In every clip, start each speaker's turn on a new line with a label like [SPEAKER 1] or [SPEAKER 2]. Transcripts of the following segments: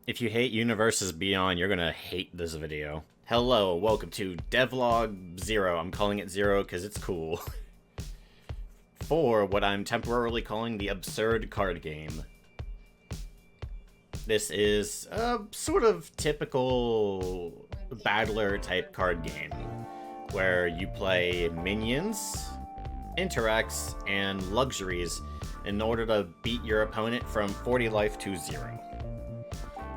[SPEAKER 1] If you hate Universes Beyond, you're gonna hate this video. Hello, welcome to DEVLOG 0. I'm calling it 0 because it's cool. For what I'm temporarily calling the absurd card game. This is a sort of typical battler type card game, where you play minions, interacts, and luxuries in order to beat your opponent from 40 life to 0.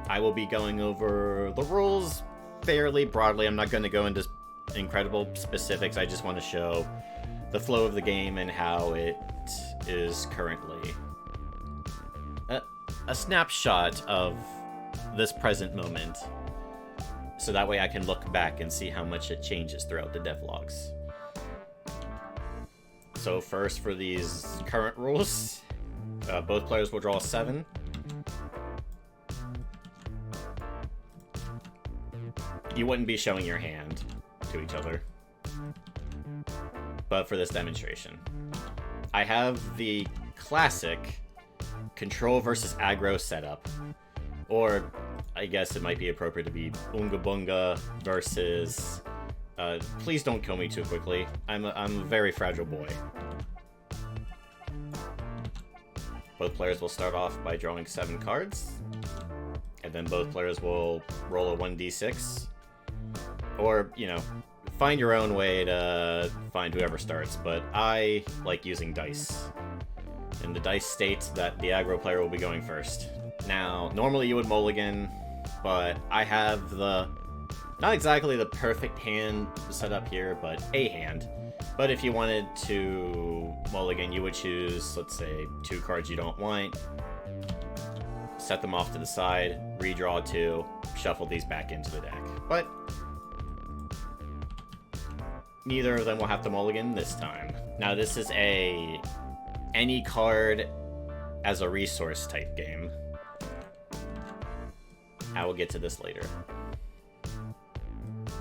[SPEAKER 1] I will be going over the rules fairly broadly. I'm not going to go into incredible specifics. I just want to show the flow of the game and how it is currently. A snapshot of this present moment, so that way I can look back and see how much it changes throughout the devlogs. So first, for these current rules, both players will draw 7. You wouldn't be showing your hand to each other, but for this demonstration, I have the classic control versus aggro setup, or I guess it might be appropriate to be Unga Bunga versus please don't kill me too quickly. I'm a very fragile boy. Both players will start off by drawing 7 cards, and then both players will roll a 1d6. Or, you know, find your own way to find whoever starts, but I like using dice. And the dice states that the aggro player will be going first. Now, normally you would mulligan, but I have not exactly the perfect hand set up here, but a hand. But if you wanted to mulligan, you would choose, let's say, 2 cards you don't want, set them off to the side, redraw 2, shuffle these back into the deck. But neither of them will have to mulligan this time. Now, this is any card as a resource type game. I will get to this later.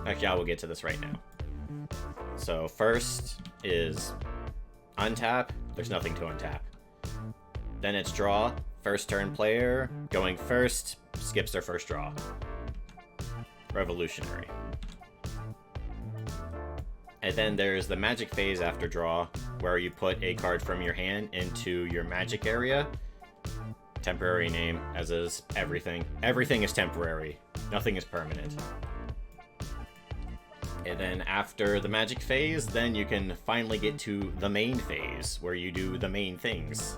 [SPEAKER 1] Actually, I will get to this right now. So first is untap. There's nothing to untap. Then it's draw. First turn player going first skips their first draw. Revolutionary. And then there's the magic phase after draw, where you put a card from your hand into your magic area. Temporary name, as is everything. Everything is temporary. Nothing is permanent. And then after the magic phase, then you can finally get to the main phase, where you do the main things.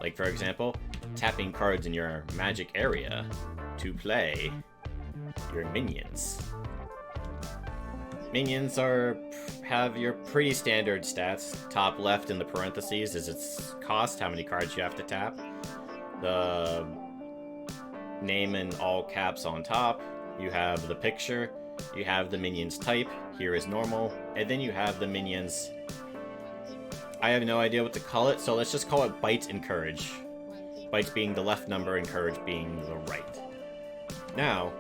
[SPEAKER 1] Like, for example, tapping cards in your magic area to play your minions. Minions have your pretty standard stats. Top left in the parentheses is its cost, how many cards you have to tap. The name in all caps on top. You have the picture. You have the minion's type. Here is normal. And then you have the minion's... I have no idea what to call it, so let's just call it Bite and Courage. Bite being the left number and Courage being the right. Now,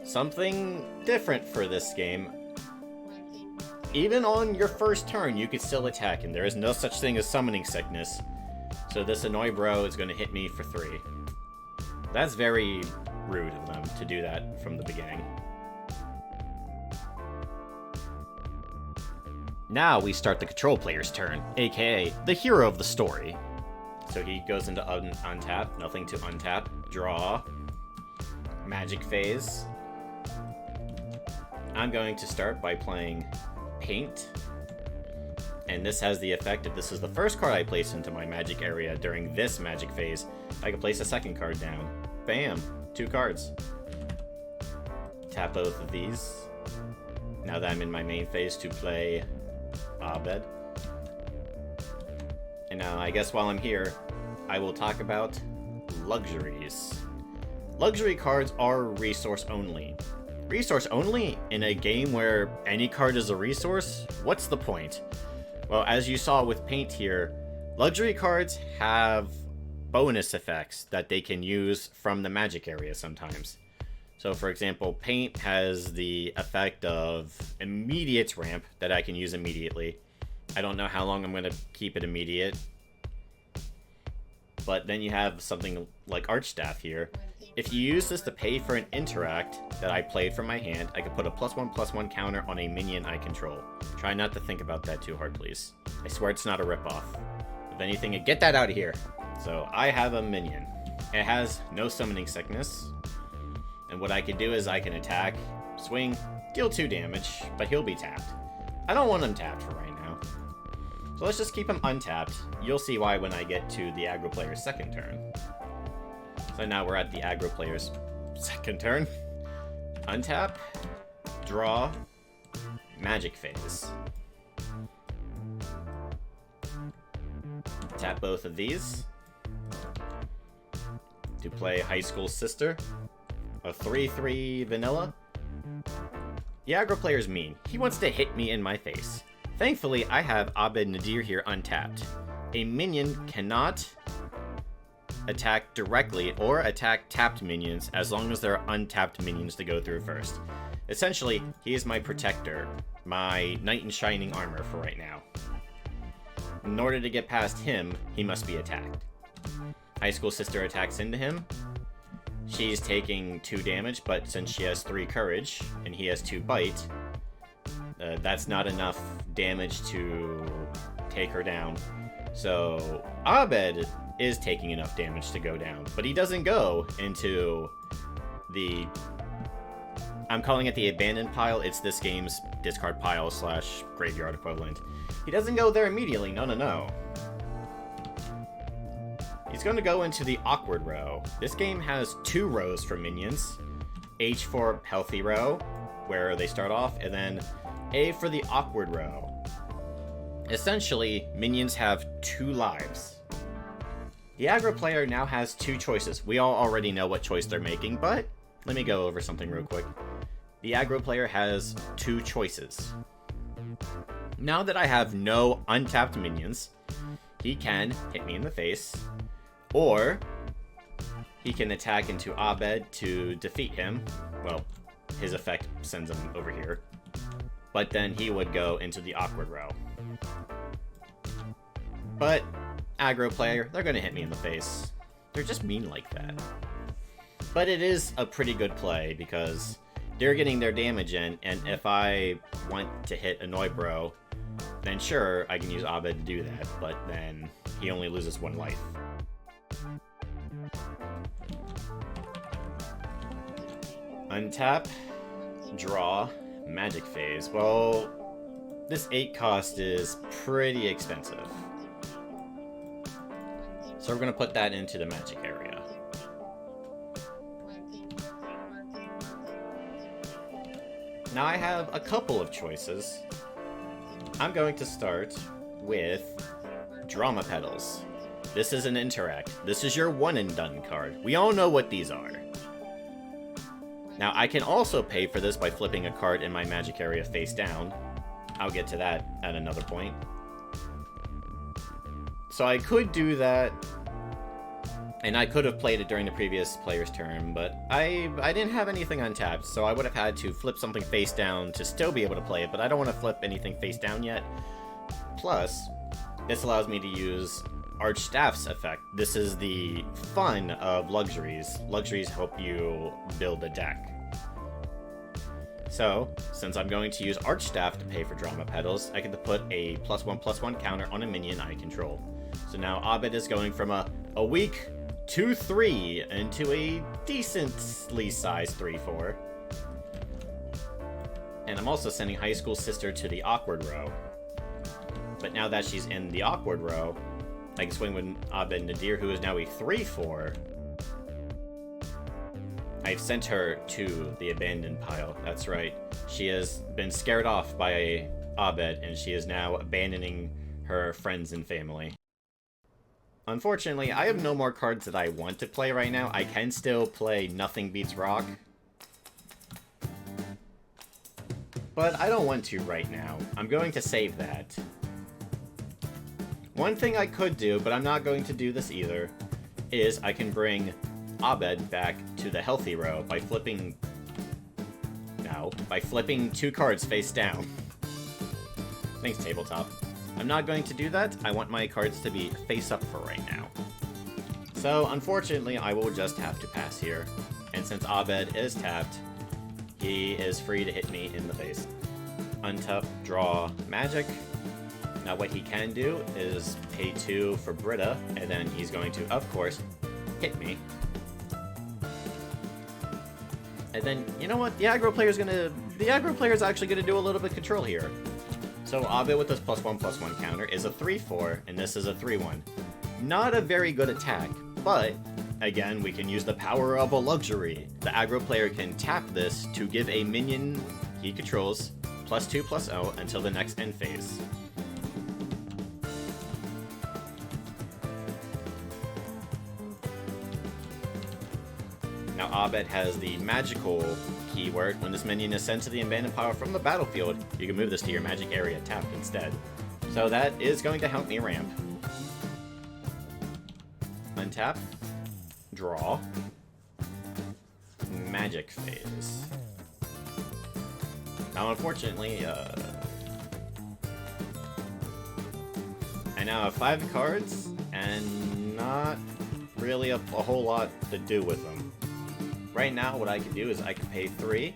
[SPEAKER 1] something different for this game. Even on your first turn, you could still attack, and there is no such thing as summoning sickness. So this annoy bro is going to hit me for 3. That's very rude of them to do that from the beginning. Now we start the control player's turn, aka the hero of the story. So he goes into untap, nothing to untap, draw, magic phase. I'm going to start by playing Paint, and this has the effect, if this is the first card I place into my magic area during this magic phase, I can place a second card down. Bam! 2 cards. Tap both of these. Now that I'm in my main phase to play Abed. And now, I guess while I'm here, I will talk about luxuries. Luxury cards are resource only. Resource only in a game where any card is a resource? What's the point? Well, as you saw with Paint here, luxury cards have bonus effects that they can use from the magic area sometimes. So for example, Paint has the effect of immediate ramp that I can use immediately. I don't know how long I'm going to keep it immediate. But then you have something like Archstaff here. if you use this to pay for an interact that I played from my hand, I could put a +1/+1 counter on a minion I control. Try not to think about that too hard, please. I swear it's not a ripoff. If anything, get that out of here. So I have a minion. It has no summoning sickness. And what I can do is I can attack, swing, deal 2 damage, but he'll be tapped. I don't want him tapped for right now. So let's just keep him untapped. You'll see why when I get to the aggro player's second turn. So now we're at the aggro player's second turn. Untap, draw, magic phase. Tap both of these to play High School Sister, a 3/3 vanilla. The aggro player's mean. He wants to hit me in my face. Thankfully, I have Abed Nadir here untapped. A minion cannot attack directly or attack tapped minions as long as there are untapped minions to go through first. Essentially, he is my protector, my knight in shining armor for right now. In order to get past him, he must be attacked. High School Sister attacks into him. She's taking 2 damage, but since she has 3 courage and he has 2 bite, that's not enough damage to take her down. So Abed is taking enough damage to go down, but he doesn't go into the... I'm calling it the abandoned pile. It's this game's discard pile / graveyard equivalent. He doesn't go there immediately. No. He's going to go into the awkward row. This game has 2 rows for minions. H for healthy row, where they start off, and then A for the awkward row. Essentially, minions have 2 lives. The aggro player now has 2 choices. We all already know what choice they're making, but let me go over something real quick. The aggro player has 2 choices. Now that I have no untapped minions, he can hit me in the face, or he can attack into Abed to defeat him. Well, his effect sends him over here. But then he would go into the awkward row. But aggro player, they're going to hit me in the face. They're just mean like that. But it is a pretty good play because they're getting their damage in, and if I want to hit Annoy Bro, then sure, I can use Abed to do that, but then he only loses 1 life. Untap, draw, magic phase. Well, this 8 cost is pretty expensive. So we're going to put that into the magic area. Now I have a couple of choices. I'm going to start with Drama Petals. This is an interact. This is your one and done card. We all know what these are. Now I can also pay for this by flipping a card in my magic area face down. I'll get to that at another point. So I could do that, and I could have played it during the previous player's turn, but I didn't have anything untapped, so I would have had to flip something face down to still be able to play it, but I don't want to flip anything face down yet. Plus, this allows me to use Archstaff's effect. This is the fun of luxuries. Luxuries help you build a deck. So, since I'm going to use Archstaff to pay for Drama Petals, I get to put a +1/+1 counter on a minion I control. So now Abed is going from a weak 2/3 into a decently sized 3/4. And I'm also sending High School Sister to the awkward row. But now that she's in the awkward row, I can swing with Abed Nadir, who is now a 3/4. I've sent her to the abandoned pile. That's right. She has been scared off by Abed, and she is now abandoning her friends and family. Unfortunately, I have no more cards that I want to play right now. I can still play Nothing Beats Rock, but I don't want to right now. I'm going to save that. One thing I could do, but I'm not going to do this either, is I can bring Abed back to the healthy row by flipping 2 cards face down. Thanks, tabletop. I'm not going to do that. I want my cards to be face up for right now. So unfortunately, I will just have to pass here. And since Abed is tapped, he is free to hit me in the face. Untap, draw, magic. Now what he can do is pay 2 for Britta, and then he's going to, of course, hit me. And then, you know what? The aggro player's actually gonna do a little bit of control here. So Abed with this +1/+1 counter is a 3/4, and this is a 3/1. Not a very good attack, but again, we can use the power of a luxury. The aggro player can tap this to give a minion he controls +2/+0 until the next end phase. Now Abed has the magical keyword. When this minion is sent to the abandoned pile from the battlefield, you can move this to your magic area tapped instead. So that is going to help me ramp. Untap, draw, magic phase. Now unfortunately, I now have 5 cards, and not really a whole lot to do with them. Right now, what I can do is I can pay 3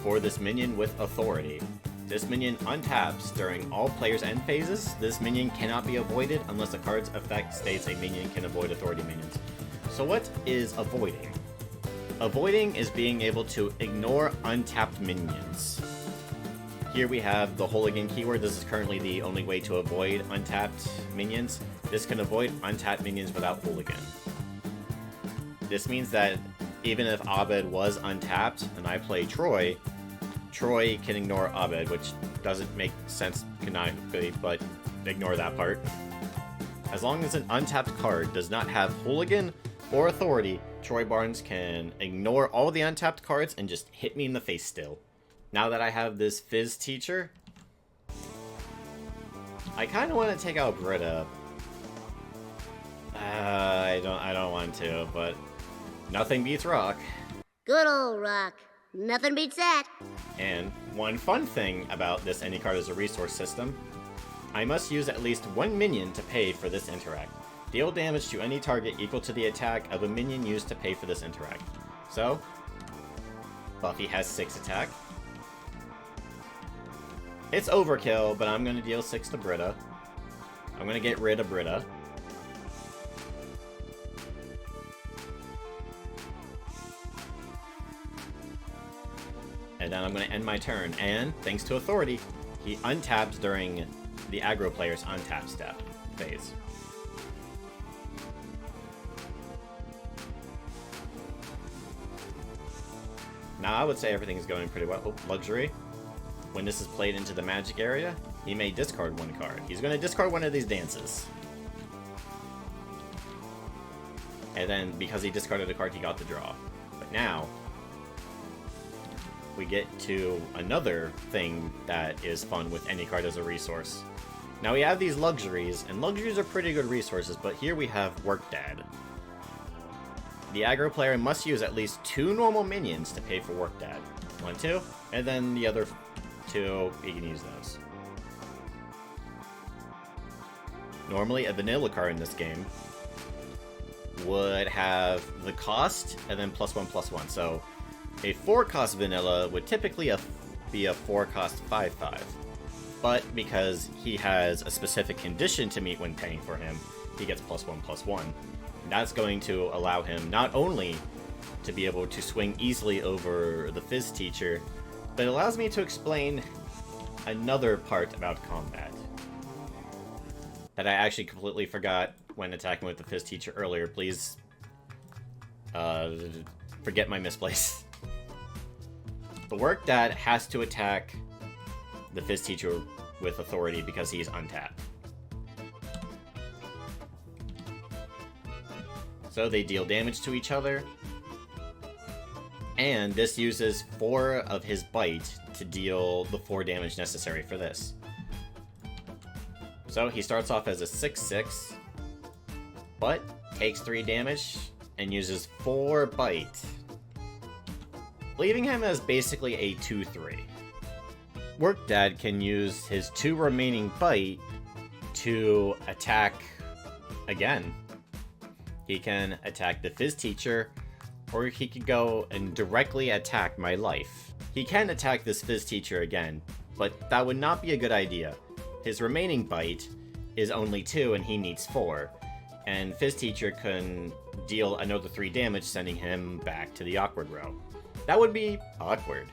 [SPEAKER 1] for this minion with authority. This minion untaps during all players' end phases. This minion cannot be avoided unless the card's effect states a minion can avoid authority minions. So what is avoiding? Avoiding is being able to ignore untapped minions. Here we have the Hooligan keyword. This is currently the only way to avoid untapped minions. This can avoid untapped minions without Hooligan. This means that even if Abed was untapped and I play Troy, Troy can ignore Abed, which doesn't make sense canonically, but ignore that part. As long as an untapped card does not have Hooligan or Authority, Troy Barnes can ignore all the untapped cards and just hit me in the face still. Now that I have this Fizz teacher, I kind of want to take out Britta. I don't want to, but nothing beats Rock.
[SPEAKER 2] Good old Rock. Nothing beats that.
[SPEAKER 1] And one fun thing about this any card as a resource system, I must use at least 1 minion to pay for this interact. Deal damage to any target equal to the attack of a minion used to pay for this interact. So, Buffy has 6 attack. It's overkill, but I'm going to deal 6 to Britta. I'm going to get rid of Britta. And then I'm going to end my turn, and thanks to Authority, he untaps during the aggro player's untap step phase. Now I would say everything is going pretty well. Oh, luxury. When this is played into the magic area, he may discard 1 card. He's going to discard one of these dances. And then, because he discarded a card, he got the draw. But now, we get to another thing that is fun with any card as a resource. Now we have these luxuries, and luxuries are pretty good resources, but here we have Work Dad. The aggro player must use at least 2 normal minions to pay for Work Dad. 1, 2, and then the other 2, he can use those. Normally, a vanilla card in this game would have the cost, and then +1/+1, so a 4-cost vanilla would typically be a 4-cost 5/5, but because he has a specific condition to meet when paying for him, he gets +1/+1. That's going to allow him not only to be able to swing easily over the Fizz teacher, but it allows me to explain another part about combat that I actually completely forgot when attacking with the Fizz teacher earlier. Please forget my misplace. The Work Dad has to attack the Fizz teacher with authority because he's untapped. So they deal damage to each other, and this uses 4 of his bite to deal the 4 damage necessary for this. So he starts off as a 6/6, but takes 3 damage and uses 4 bite, leaving him as basically a 2/3. Work Dad can use his 2 remaining bite to attack again. He can attack the Phys teacher, or he could go and directly attack my life. He can attack this Phys teacher again, but that would not be a good idea. His remaining bite is only 2 and he needs 4, and Phys teacher can deal another 3 damage, sending him back to the awkward row. That would be awkward.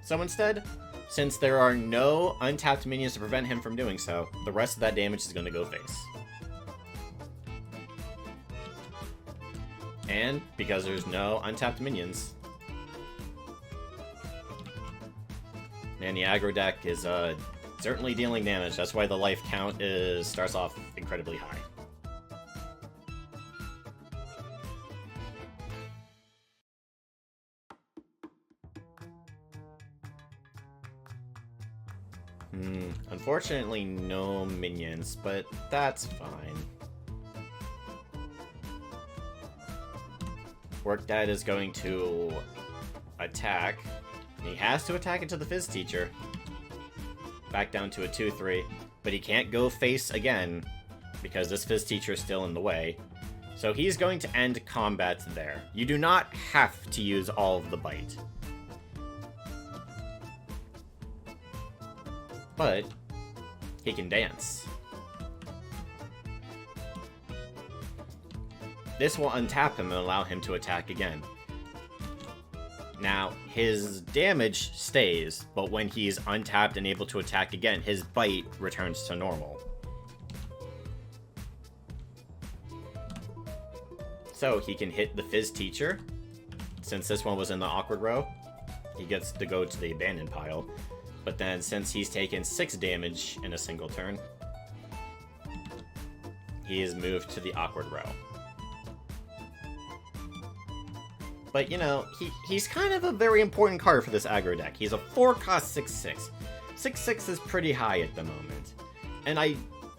[SPEAKER 1] So instead, since there are no untapped minions to prevent him from doing so, the rest of that damage is going to go face. And because there's no untapped minions, man, the aggro deck is certainly dealing damage. That's why the life count starts off incredibly high. Unfortunately, no minions, but that's fine. Work Dad is going to attack. He has to attack into the Phys teacher. Back down to a 2-3, but he can't go face again because this Phys teacher is still in the way. So he's going to end combat there. You do not have to use all of the bite. But he can dance. This will untap him and allow him to attack again. Now, his damage stays, but when he's untapped and able to attack again, his bite returns to normal. So he can hit the Phys teacher. Since this one was in the awkward row, he gets to go to the abandoned pile. But then, since he's taken 6 damage in a single turn, he is moved to the awkward row. But, you know, he's kind of a very important card for this aggro deck. He's a 4-cost 6-6. 6-6 is pretty high at the moment. And I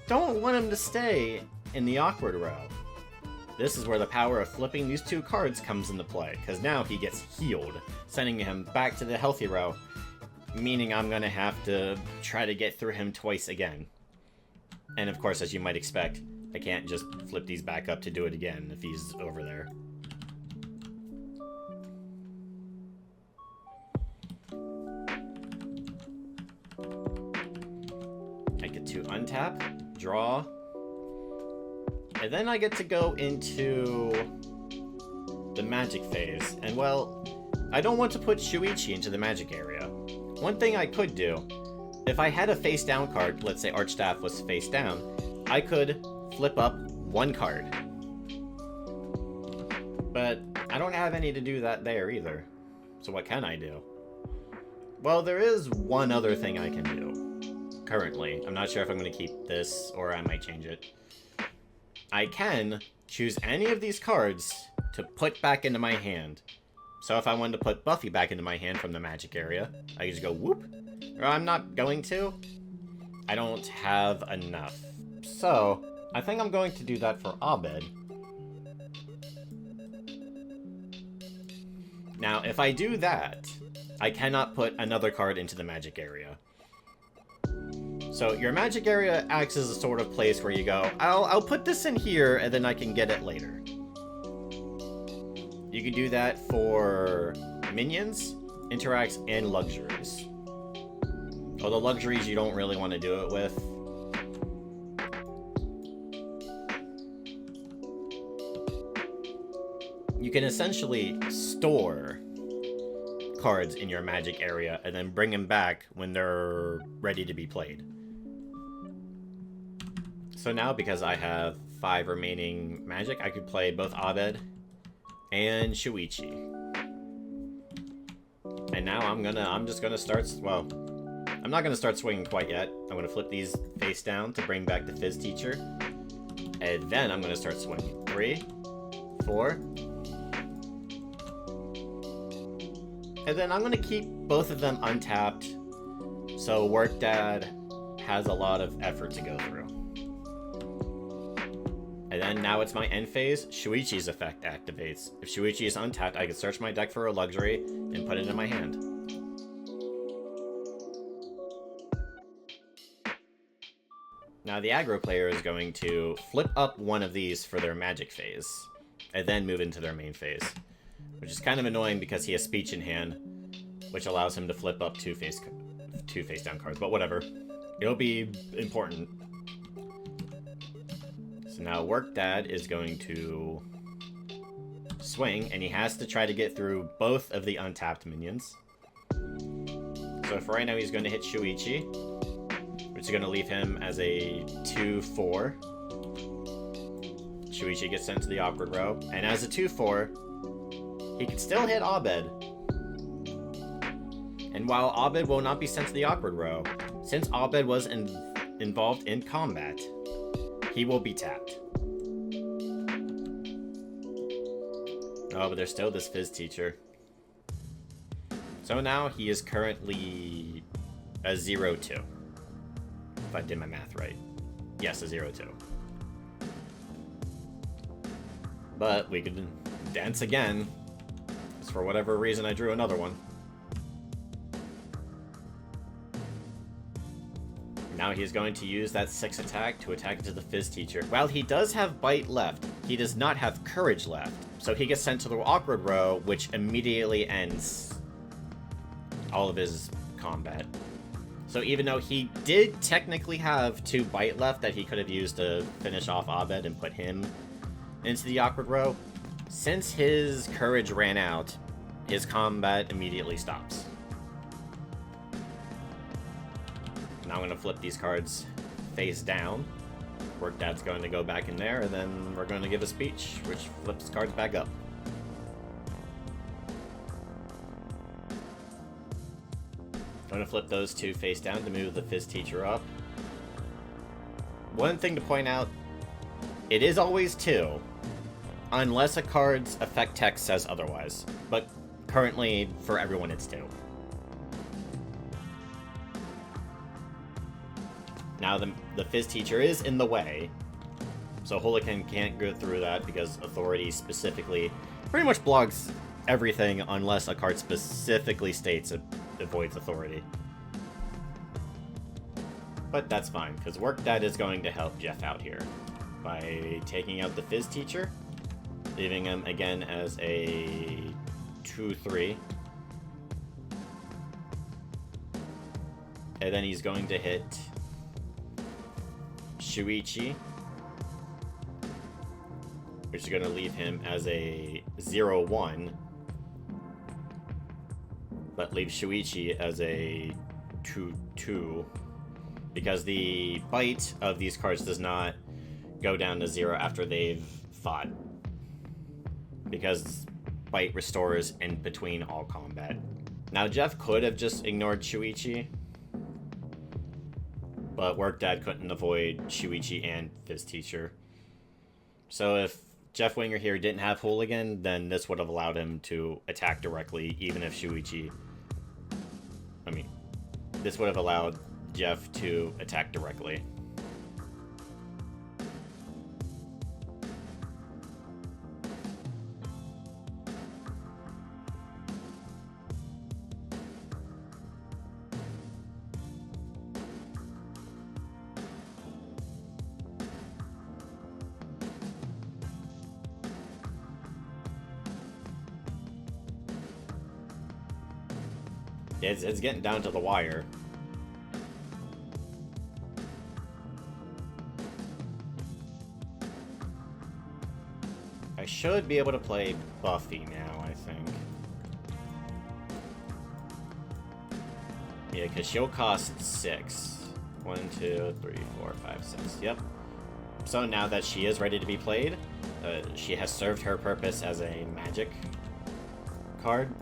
[SPEAKER 1] don't want him to stay in the awkward row. This is where the power of flipping these 2 cards comes into play, because now he gets healed, sending him back to the healthy row, meaning I'm going to have to try to get through him twice again. And of course, as you might expect, I can't just flip these back up to do it again if he's over there. I get to untap, draw, and then I get to go into the magic phase. And well, I don't want to put Shuichi into the magic area. One thing I could do, if I had a face down card, let's say Archstaff was face down, I could flip up 1 card. But I don't have any to do that there either. So what can I do? Well, there is one other thing I can do. Currently. I'm not sure if I'm going to keep this or I might change it. I can choose any of these cards to put back into my hand. So if I wanted to put Buffy back into my hand from the magic area, I can just go whoop. Or I'm not going to. I don't have enough. So I think I'm going to do that for Abed. Now, if I do that, I cannot put another card into the magic area. So your magic area acts as a sort of place where you go, I'll put this in here and then I can get it later. You can do that for minions, interacts, and luxuries. Although luxuries you don't really want to do it with. You can essentially store cards in your magic area and then bring them back when they're ready to be played. So now, because I have 5 remaining magic, I could play both Abed and Shuichi. And now I'm just gonna start, well, I'm not gonna start swinging quite yet. I'm gonna flip these face down to bring back the Phys teacher. And then I'm gonna start swinging. 3, 4. And then I'm gonna keep both of them untapped, so Work Dad has a lot of effort to go through. And then now it's my end phase, Shuichi's effect activates. If Shuichi is untapped, I can search my deck for a luxury and put it in my hand. Now the aggro player is going to flip up one of these for their magic phase, and then move into their main phase. Which is kind of annoying because he has speech in hand, which allows him to flip up two face down cards, but whatever. It'll be important. So now Work Dad is going to swing, and he has to try to get through both of the untapped minions. So for right now, he's going to hit Shuichi, which is going to leave him as a 2/4. Shuichi gets sent to the awkward row, and as a 2/4, he can still hit Abed. And while Abed will not be sent to the awkward row, since Abed was involved in combat, he will be tapped. Oh, but there's still this Fizz teacher. So now he is currently a 0-2. If I did my math right. Yes, a 0-2. But we could dance again. Just for whatever reason, I drew another one. Now he's going to use that 6 attack to attack into the Fizz teacher. While he does have Bite left, he does not have Courage left. So he gets sent to the awkward row, which immediately ends all of his combat. So even though he did technically have 2 Bite left that he could have used to finish off Abed and put him into the awkward row, since his Courage ran out, his combat immediately stops. Now I'm going to flip these cards face down. Work Dad's going to go back in there, and then we're going to give a speech, which flips cards back up. I'm going to flip those 2 face down to move the Fizz teacher up. One thing to point out, it is always 2, unless a card's effect text says otherwise. But currently, for everyone, it's 2. Now the Fizz teacher is in the way, so Hooligan can't go through that because Authority specifically pretty much blocks everything unless a card specifically states it avoids Authority. But that's fine, because Work Dad is going to help Jeff out here by taking out the Fizz teacher, leaving him again as a 2/3. And then he's going to hit Shuichi, which is going to leave him as a 0/1, but leave Shuichi as a 2/2, because the bite of these cards does not go down to 0 after they've fought, because bite restores in between all combat. Now Jeff could have just ignored Shuichi, but Work Dad couldn't avoid Shuichi and Fizz teacher. So if Jeff Winger here didn't have Hooligan, then this would have allowed him to attack directly, even if Shuichi... this would have allowed Jeff to attack directly. It's getting down to the wire. I should be able to play Buffy now, I think. Yeah, because she'll cost 6. 1, 2, 3, 4, 5, 6. Yep. So now that she is ready to be played, she has served her purpose as a magic card.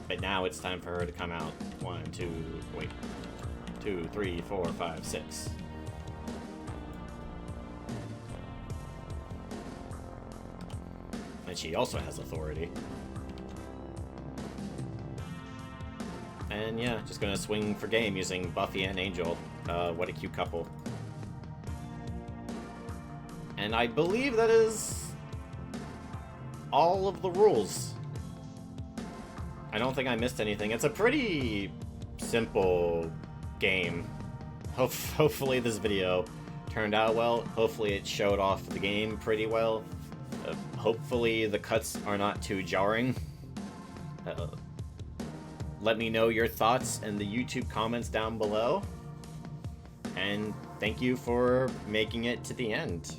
[SPEAKER 1] But now it's time for her to come out. 2, 3, 4, 5, 6. And she also has Authority. And yeah, just gonna swing for game using Buffy and Angel. What a cute couple. And I believe that is all of the rules. I don't think I missed anything. It's a pretty simple game. hopefully this video turned out well. Hopefully it showed off the game pretty well. Hopefully the cuts are not too jarring. Let me know your thoughts in the YouTube comments down below. And thank you for making it to the end.